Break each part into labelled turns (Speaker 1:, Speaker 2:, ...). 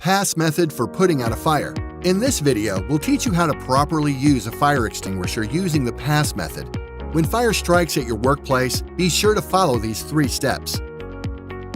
Speaker 1: Pass method for putting out a fire. In this video, we'll teach you how to properly use a fire extinguisher using the pass method. When fire strikes at your workplace, be sure to follow these 3 steps.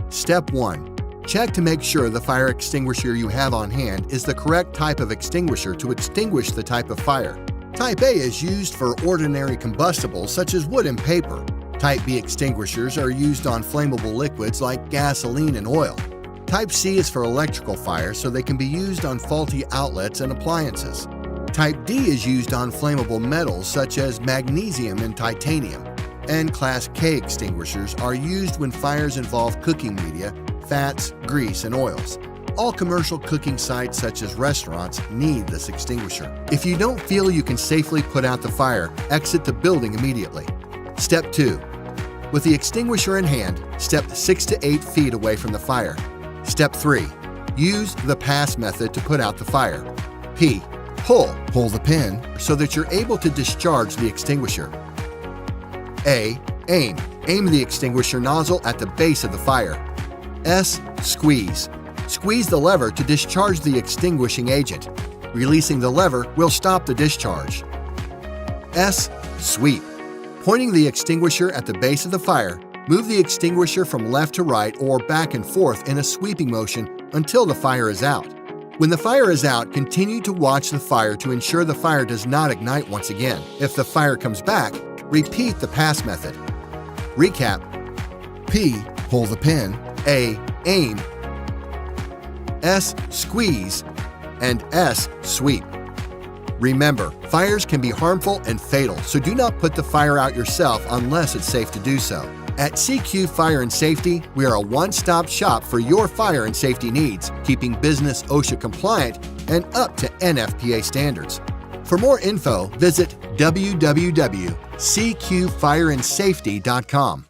Speaker 1: Step 1. Check to make sure the fire extinguisher you have on hand is the correct type of extinguisher to extinguish the type of fire. Type A is used for ordinary combustibles such as wood and paper. Type B extinguishers are used on flammable liquids like gasoline and oil. Type C is for electrical fire, so they can be used on faulty outlets and appliances. Type D is used on flammable metals such as magnesium and titanium. And Class K extinguishers are used when fires involve cooking media, fats, grease, and oils. All commercial cooking sites such as restaurants need this extinguisher. If you don't feel you can safely put out the fire, exit the building immediately. Step 2. With the extinguisher in hand, step 6 to 8 feet away from the fire. Step 3. Use the pass method to put out the fire. P. Pull the pin so that you're able to discharge the extinguisher. A. Aim the extinguisher nozzle at the base of the fire. S. Squeeze the lever to discharge the extinguishing agent. Releasing the lever will stop the discharge. S. Sweep. Pointing the extinguisher at the base of the fire, move the extinguisher from left to right or back and forth in a sweeping motion until the fire is out. When the fire is out, continue to watch the fire to ensure the fire does not ignite once again. If the fire comes back, repeat the pass method. Recap: P. Pull the pin. A. Aim. S. Squeeze. And S. Sweep. Remember, fires can be harmful and fatal, so do not put the fire out yourself unless it's safe to do so. At CQ Fire and Safety, we are a one-stop shop for your fire and safety needs, keeping business OSHA compliant and up to NFPA standards. For more info, visit www.cqfireandsafety.com.